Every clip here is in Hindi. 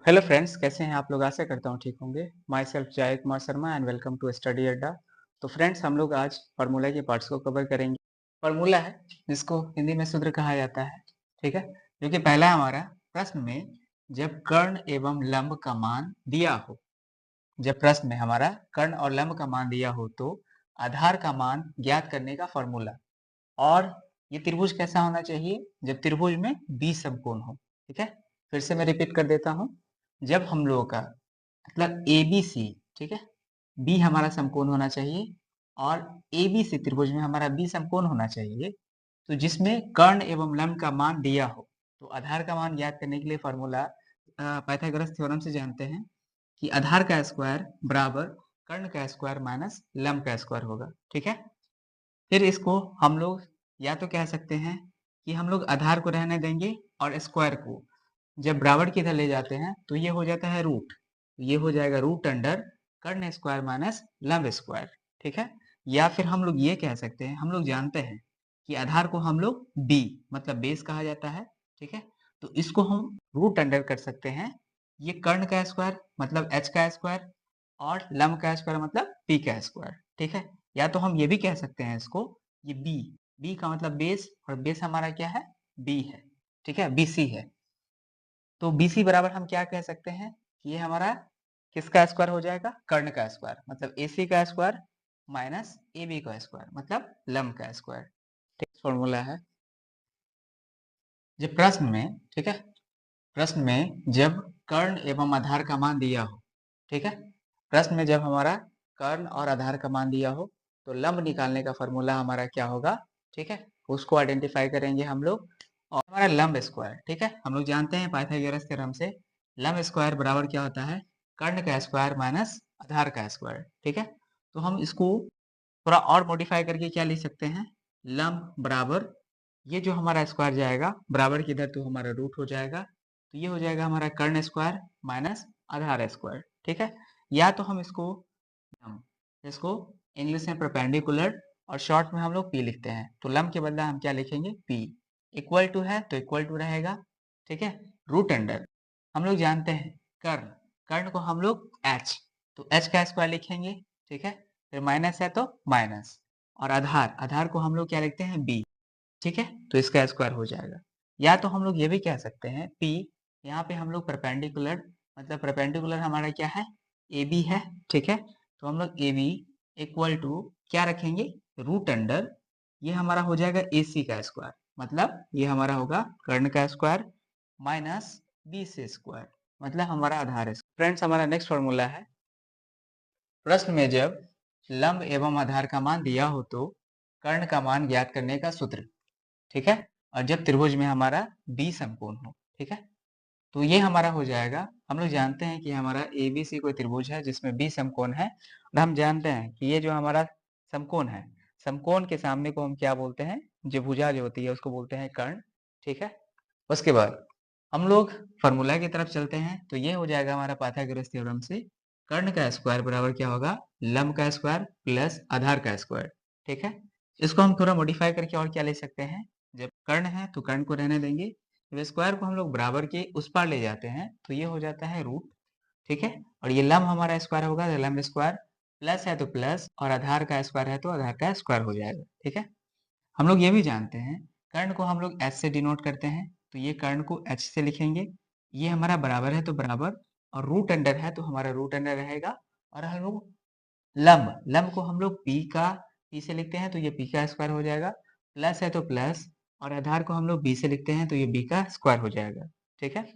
हेलो फ्रेंड्स, कैसे हैं आप लोग? आशा करता हूँ ठीक होंगे। Myself Jai Kumar Sharma and welcome to study Adda. तो फ्रेंड्स, हम लोग आज फार्मूला के पार्ट्स को कवर करेंगे। फार्मूला है जिसको हिंदी में सूत्र कहा जाता है, ठीक है। जो कि पहला हमारा प्रश्न में जब कर्ण एवं लंब का मान दिया हो, जब प्रश्न में हमारा कर्ण और लंब का मान दिया हो तो आधार का मान ज्ञात करने का फॉर्मूला। और ये त्रिभुज कैसा होना चाहिए? जब त्रिभुज में बी समकोण हो, ठीक है। फिर से मैं रिपीट कर देता हूँ। जब हम लोगों का मतलब ए बी सी, ठीक है, बी हमारा समकोण होना चाहिए और ए बी सी त्रिभुज में हमारा बी समकोण होना चाहिए, तो जिसमें कर्ण एवं लंब का मान दिया हो, तो आधार का मान ज्ञात करने के लिए फॉर्मूला पाइथागोरस थ्योरम से जानते हैं कि आधार का स्क्वायर बराबर कर्ण का स्क्वायर माइनस लंब का स्क्वायर होगा, ठीक है। फिर इसको हम लोग या तो कह सकते हैं कि हम लोग आधार को रहने देंगे और स्क्वायर को जब बराबर की इधर ले जाते हैं तो ये हो जाता है रूट। ये हो जाएगा रूट अंडर कर्ण स्क्वायर माइनस लंब स्क्वायर, ठीक है। या फिर हम लोग ये कह सकते हैं, हम लोग जानते हैं कि आधार को हम लोग बी मतलब बेस कहा जाता है, ठीक है। तो इसको हम रूट अंडर कर सकते हैं ये कर्ण का स्क्वायर मतलब एच का स्क्वायर और लंब का स्क्वायर मतलब पी का स्क्वायर, ठीक है। या तो हम ये भी कह सकते हैं इसको, ये बी, बी का मतलब बेस और बेस हमारा क्या है? बी है, ठीक है, बीसी है। तो BC बराबर हम क्या कह सकते हैं कि ये हमारा किसका स्क्वायर हो जाएगा? कर्ण का स्क्वायर मतलब AC का स्क्वायर माइनस AB का स्क्वायर मतलब लंब का स्क्वायर, ठीक फॉर्मूला है। जब प्रश्न में, ठीक है, प्रश्न में जब कर्ण एवं आधार का मान दिया हो, ठीक है, प्रश्न में जब हमारा कर्ण और आधार का मान दिया हो तो लंब निकालने का फॉर्मूला हमारा क्या होगा, ठीक है, उसको आइडेंटिफाई करेंगे हम लोग। और हमारा लंब स्क्वायर, ठीक है, हम लोग जानते हैं पाइथागोरस थ्योरम से लंब स्क्वायर बराबर क्या होता है? कर्ण का स्क्वायर माइनस आधार का स्क्वायर, ठीक है। तो हम इसको थोड़ा और मॉडिफाई करके क्या लिख सकते हैं? लंब बराबर ये जो हमारा स्क्वायर जाएगा बराबर की इधर तो हमारा रूट हो जाएगा, तो ये हो जाएगा हमारा कर्ण स्क्वायर माइनस आधार स्क्वायर, ठीक है। या तो हम इसको इंग्लिश में परपेंडिकुलर और शॉर्ट में हम लोग पी लिखते हैं, तो लंब के बदला हम क्या लिखेंगे? पी। इक्वल टू है तो इक्वल टू रहेगा, ठीक है। रूट अंडर हम लोग जानते हैं कर्ण, कर्ण को हम लोग एच, तो एच का स्क्वायर लिखेंगे, ठीक है। फिर माइनस है तो माइनस, और आधार, आधार को हम लोग क्या लिखते हैं? बी, ठीक है। तो इसका स्क्वायर हो जाएगा। या तो हम लोग ये भी कह सकते हैं P, यहाँ पे हम लोग परपेंडिकुलर मतलब परपेंडिकुलर हमारा क्या है? AB है, ठीक है। तो हम लोग AB इक्वल टू क्या रखेंगे? रूट अंडर ये हमारा हो जाएगा AC का स्क्वायर मतलब ये हमारा होगा कर्ण का स्क्वायर माइनस BC स्क्वायर मतलब हमारा आधार है। फ्रेंड्स, हमारा नेक्स्ट फॉर्मूला है प्रश्न में जब लंब एवं आधार का मान दिया हो तो कर्ण का मान ज्ञात करने का सूत्र, ठीक है। और जब त्रिभुज में हमारा बी समकोण हो, ठीक है, तो ये हमारा हो जाएगा। हम लोग जानते हैं कि हमारा ABC कोई त्रिभुज है जिसमें बी समकोण है, और हम जानते हैं कि ये जो हमारा समकोण है, समकोण के सामने को हम क्या बोलते हैं? जो भुजा जो होती है उसको बोलते हैं कर्ण, ठीक है। उसके बाद हम लोग फॉर्मूला की तरफ चलते हैं, तो ये हो जाएगा हमारा पाइथागोरस थ्योरम से कर्ण का स्क्वायर बराबर क्या होगा? लंब का स्क्वायर प्लस आधार का स्क्वायर, ठीक है। इसको हम थोड़ा मॉडिफाई करके और क्या ले सकते हैं? जब कर्ण है तो कर्ण को रहने देंगे, जब स्क्वायर को हम लोग बराबर के उस पार ले जाते हैं तो ये हो जाता है रूट, ठीक है। और ये लंब हमारा स्क्वायर होगा तो लंब स्क्वायर, प्लस है तो प्लस और आधार का स्क्वायर है तो आधार का स्क्वायर हो जाएगा, ठीक है। हम लोग ये भी जानते हैं कर्ण को हम लोग एच से डिनोट करते हैं, तो ये कर्ण को एच से लिखेंगे, ये हमारा बराबर है तो बराबर, और रूट अंडर है तो हमारा रूट अंडर रहेगा। और हम लोग लंब, लंब को हम लोग पी से लिखते हैं तो ये पी का स्क्वायर हो जाएगा, प्लस है तो प्लस, और आधार को हम लोग बी से लिखते हैं तो ये बी का स्क्वायर हो जाएगा, ठीक है।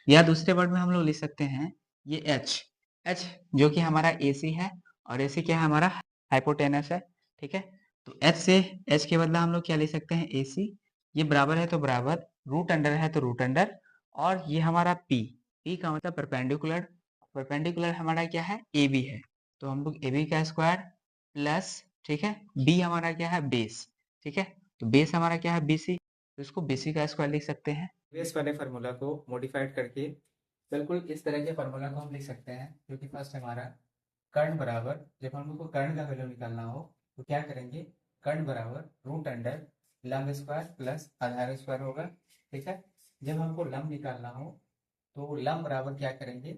या दूसरे वर्ड में हम लोग लिख सकते हैं ये एच, एच जो कि हमारा AC है, और AC क्या है? हमारा हाइपोटेनस है, ठीक है। तो एच से, एच के बदला हम लोग क्या लिख सकते हैं? AC, ये बराबर है तो बराबर, रूट अंडर है तो रूट अंडर, और ये हमारा P का मतलब परपेंडिकुलर, परपेंडिकुलर हमारा क्या है? AB है, तो हम लोग AB का स्क्वायर प्लस, ठीक है, B हमारा क्या है? बेस, ठीक है। तो बेस हमारा क्या है? BC, तो इसको BC का स्क्वायर लिख सकते हैं। बेस वाले फार्मूला को मॉडिफाइड करके बिल्कुल इस तरह के फार्मूला को हम लिख सकते हैं, जो कि फर्स्ट हमारा कर्ण बराबर, जब हम लोग को कर्ण का वैल्यू निकालना हो तो क्या करेंगे? कर्ण बराबर रूट अंडर लंब स्क्वायर प्लस आधार स्क्वायर होगा, ठीक है। जब हमको लंब निकालना हो तो लम बराबर क्या करेंगे,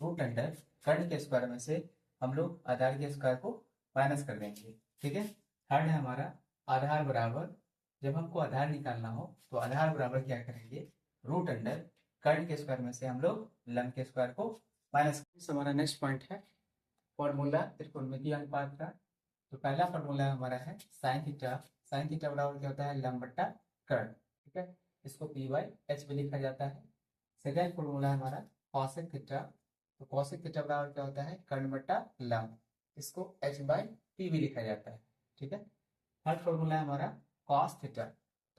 रूट अंडर कर्ण के स्क्वायर में से हम लोग आधार के स्क्वायर को माइनस कर देंगे। ठीक है, थर्ड है हमारा आधार बराबर, जब हमको आधार निकालना हो तो आधार बराबर क्या करेंगे, रूट अंडर कर्ण के स्क्वायर में से हम लोग लम के स्क्वायर को माइनस। हमारा नेक्स्ट पॉइंट है फॉर्मूला त्रिकोणमितीय अनुपात का। तो पहला फॉर्मूला हमारा है साइन थीटा। साइन थीटा बराबर क्या होता है, लम बट्टा कर्ण। ठीक है, इसको पी बाई एच भी लिखा जाता है। सेकेंड फॉर्मूला है हमारा कॉसेक थीटा। तो कॉसेक थीटा बराबर क्या होता है, कर्ण बट्टा लम, इसको एच बाई पी भी लिखा जाता है। ठीक है, थर्ड फॉर्मूला है हमारा कॉस थीटा।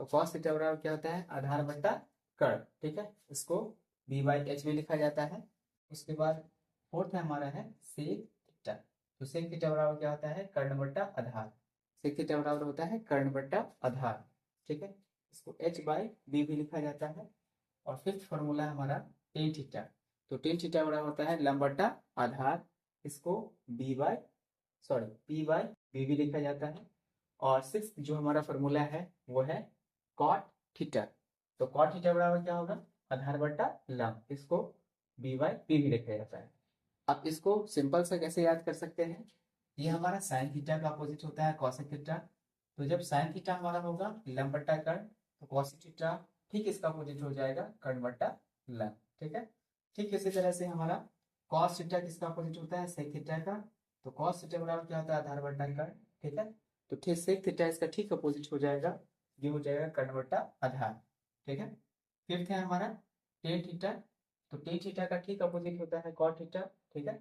तो कॉस थीटा बराबर क्या होता है, आधार बट्टा कर्ण। ठीक है, इसको बी बाई एच भी लिखा जाता है। उसके बाद फोर्थ है हमारा है सेक थीटा। तो सेक थीटा बराबर क्या होता है, कर्ण बट्टा आधार। सेक थीटा बराबर होता है कर्ण बट्टा आधार। ठीक है, इसको एच बाई बी भी लिखा जाता है। और फिफ्थ फॉर्मूला है हमारा टेन थीटा। तो टेन थीटा बराबर होता है लंब बट्टा आधार, इसको B by sorry P by B भी लिखा जाता है। और सिक्स जो हमारा फॉर्मूला है वो है कॉट थीटा। तो कॉट थीटा बराबर क्या होगा, आधार बट्टा लंब, इसको बी बाई पी भी लिखा जाता है। अब इसको सिंपल से कैसे याद कर सकते हैं, ये हमारा साइन थीटा का अपोजिट होता है कॉसेक थीटा। तो जब साइन थीटा हमारा होगा लंब बट्टा कर्ण, तो कॉसेक थीटा ठीक इसका अपोजिट हो जाएगा कर्ण बट्टा लंब। ठीक है, ठीक इसी तरह से हमारा कॉस थीटा किसका अपोजिट होता है, सेक थीटा का। तो कॉस थीटा बराबर क्या होता है, आधार बट्टा कर्ण। ठीक है, तो ठीक सेक थीटा इसका ठीक अपोजिट हो जाएगा, ये हो जाएगा कर्ण बट्टा आधार। ठीक है, फिफ्थ है हमारा टेन थीटा। तो टेन थीटा का ठीक अपोजिट होता है कॉट थीटा। ठीक है,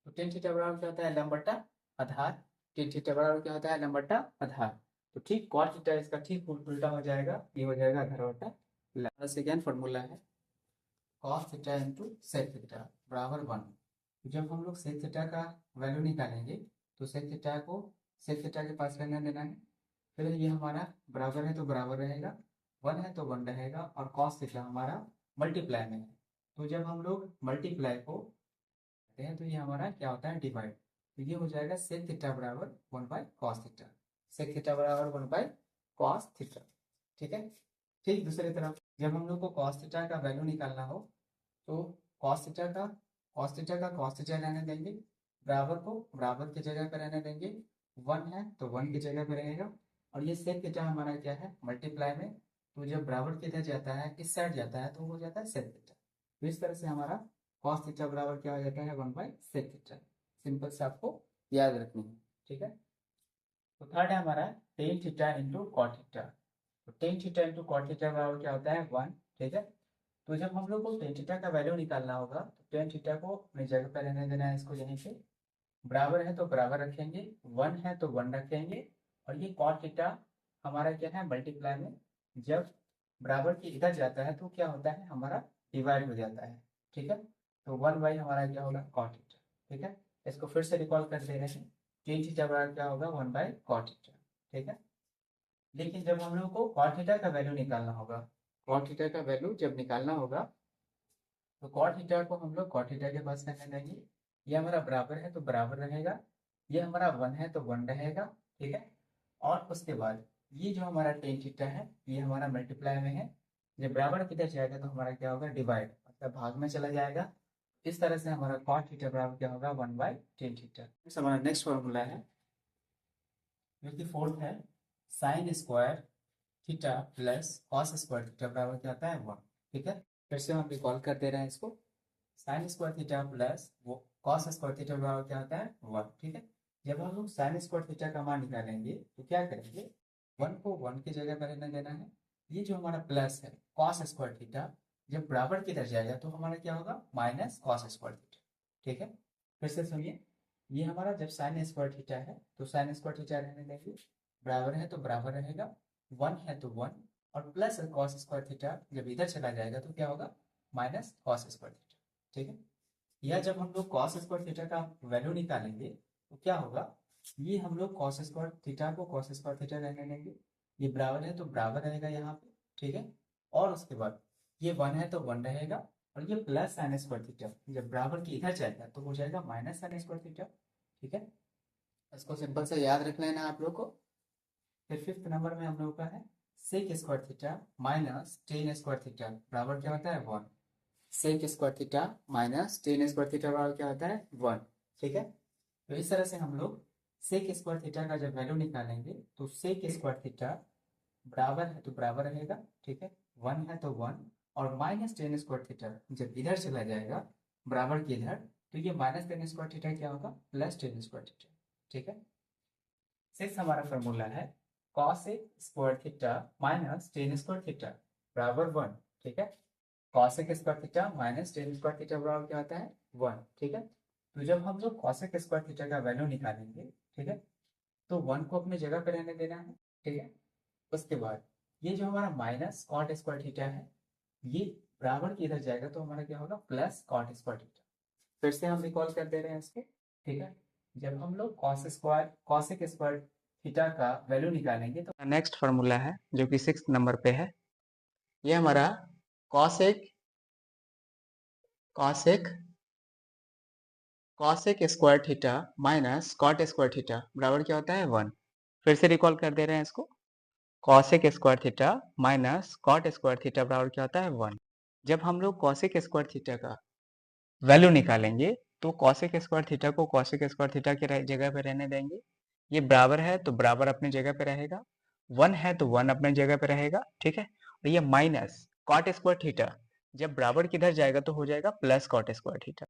तो टेन थीटा बराबर क्या होता है, लंब बट्टा आधार। टेन थीटा बराबर क्या होता है, लंब बट्टा आधार। तो ठीक कॉट थीटा इसका ठीक उल्टा हो जाएगा, ये हो जाएगा आधार बट्टा लंब। सेकेंड फॉर्मूला है cos theta into sec theta बराबर 1। जब हम लोग सेक थीटा का वैल्यू निकालेंगे तो सेक थीटा को सेक थीटा के पास रहने देना है। फिर ये हमारा बराबर है तो बराबर रहेगा, 1 है तो 1 रहेगा, और कॉस थीटा हमारा मल्टीप्लाई में है। तो जब हम लोग मल्टीप्लाई को करते हैं तो ये हमारा क्या होता है, डिवाइड। तो ये हो जाएगा सेक थीटा बराबर 1 by cos theta. Sec theta बराबर 1 बाई कॉस थीटा। ठीक है, ठीक दूसरी तरफ जब हम लोग को कॉस थीटा का वैल्यू निकालना हो तो कॉस थीटा का कॉस थीटा रहने देंगे, बराबर को बराबर की जगह पर रहने देंगे, 1 है तो 1 की जगह पर रहेगा। और ये सेक थीटा हमारा क्या है, मल्टीप्लाई में। तो जब बराबर की इधर जाता है, इस साइड जाता है, तो हो जाता है सेक थीटा। तो इस तरह से हमारा कॉस थीटा बराबर क्या हो जाता है, 1 बाई सेक थीटा। सिंपल से आपको याद रखनी है। ठीक है, तो थर्ड है हमारा ten theta into cot theta. तो ten theta into cot theta बराबर क्या होता है, 1। ठीक है, तो जब हम लोग को टेन थीटा का वैल्यू निकालना होगा तो टेन थीटा को अपनी जगह पर रहने देना है, इसको यहीं पे बराबर है तो बराबर रखेंगे, 1 है तो 1 रखेंगे। और ये कॉट थीटा हमारा क्या है, मल्टीप्लाई में। जब बराबर के इधर जाता है तो क्या होता है, हमारा डिवाइड हो जाता है। ठीक है, तो 1 बाई हमारा क्या होगा, कॉट थीटा। ठीक है, इसको फिर से रिकॉल कर दे रहे हैं, टेन थीटा बराबर क्या होगा, 1 बाई कॉट थीटा। ठीक है, लेकिन जब हम लोग को कॉट थीटा का वैल्यू निकालना होगा, कॉट थीटा का वैल्यू जब निकालना होगा तो कॉट थीटा को हम लोग कॉट थीटा के पास रहने देंगे। ये हमारा बराबर है तो बराबर रहेगा, ये हमारा 1 है तो 1 रहेगा। ठीक है, और उसके बाद ये जो हमारा टेन थीटा है ये हमारा मल्टीप्लाई में है, जब बराबर किधर जाएगा तो हमारा क्या होगा, डिवाइड, मतलब भाग में चला जाएगा। इस तरह से हमारा कॉट थीटा बराबर क्या होगा, 1 बाई टेन थीटा। हमारा नेक्स्ट फॉर्मूला है जो कि फोर्थ है sine square theta plus cos square theta बराबर क्या आता है, 1। ठीक है, फिर से हम रिकॉल कर दे रहे हैं इसको, साइन स्क्वायर थीटा प्लस वो कॉस स्क्वायर थीटा बराबर क्या आता है, 1। ठीक है, जब हम लोग साइन स्क्वायर थीटा का मान निकालेंगे तो क्या करेंगे, 1 को 1 की जगह पर रहने देना है। ये जो हमारा प्लस है कॉस स्क्वायर थीटा, जब बराबर की तरफ जाएगा तो हमारा क्या होगा, माइनस कॉस स्क्वायर थीटा। ठीक है, फिर से सुनिए, ये हमारा जब साइन स्क्वायर थीटा है तो साइन स्क्वायर थीटा रहने देंगे, बराबर है तो बराबर रहेगा, 1 है तो 1, और प्लस कॉस स्क्वायर थीटा जब इधर चला जाएगा तो क्या होगा, माइनस कॉस स्क्वायर थीटा। ठीक है, या जब हम लोग कॉस स्क्वायर थीटा का वैल्यू निकालेंगे तो क्या होगा, ये हम लोग कॉस स्क्वायर थीटा को कॉस स्क्वायर थीटा रहने देंगे, ये बराबर है तो बराबर रहेगा यहाँ पे। ठीक है, और उसके बाद ये 1 है तो 1 रहेगा, और ये प्लस साइन स्क्वायर थीटा जब बराबर की इधर जाएगा तो हो जाएगा माइनस साइन स्क्वायर थीटा। ठीक है, इसको सिंपल से याद रख लेना आप लोग को। फिर फिफ्थ नंबर में हम लोग का है sec square theta minus tan square theta बराबर क्या होता है, 1। Sec square theta minus tan square theta बराबर क्या होता है 1। ठीक है, तो इस तरह से हम लोग सेक स्क्वायर थीटा का जब वैल्यू निकालेंगे तो सेक स्क्वायर थीटा बराबर है तो बराबर रहेगा, ठीक है, 1 है तो 1, और माइनस टेन स्क्वायर थीटा जब इधर चला जाएगा बराबर के इधर, तो ये माइनस टेन स्क्वायर थीटा क्या होगा, प्लस टेन स्क्वायर थीटा। ठीक है, सिक्स हमारा फॉर्मूला है cosec square theta minus tan square theta बराबर 1। ठीक है, cosec square theta minus tan square theta बराबर क्या होता है 1। ठीक है, तो जब हम लोग कॉसेक स्क्वायर थीटा का वैल्यू निकालेंगे, ठीक है, तो 1 को अपनी जगह पे रहने देना है। ठीक है, उसके बाद ये जो हमारा माइनस कॉट स्क्वायर थीटा है ये बराबर की इधर जाएगा तो हमारा क्या होगा प्लस कॉट स्क्वायर थीटा। फिर से हम रिकॉल कर दे रहे हैं इसको। ठीक है, जब हम लोग कॉसेक स्क्वायर थीटा का वैल्यू निकालेंगे तो नेक्स्ट फार्मूला है जो कि 6 नंबर पे है। ये हमारा cosec cosec cosec square theta minus cot square theta बराबर क्या होता है 1। फिर से रिकॉल कर दे रहे हैं इसको। Cosec square theta minus cot square theta बराबर क्या होता है 1। जब हम लोग कॉसेक स्क्वायर थीटा का वैल्यू निकालेंगे तो कॉसेक स्क्वायर थीटा को कॉसेक स्क्वायर थीटा के जगह पे रहने देंगे। ये बराबर है तो बराबर अपनी जगह पे रहेगा, 1 है तो 1 अपनी जगह पे रहेगा। ठीक है, और ये माइनस कॉट स्क्वायर थीटा जब बराबर किधर जाएगा तो हो जाएगा प्लस कॉट स्क्वायर थीटा।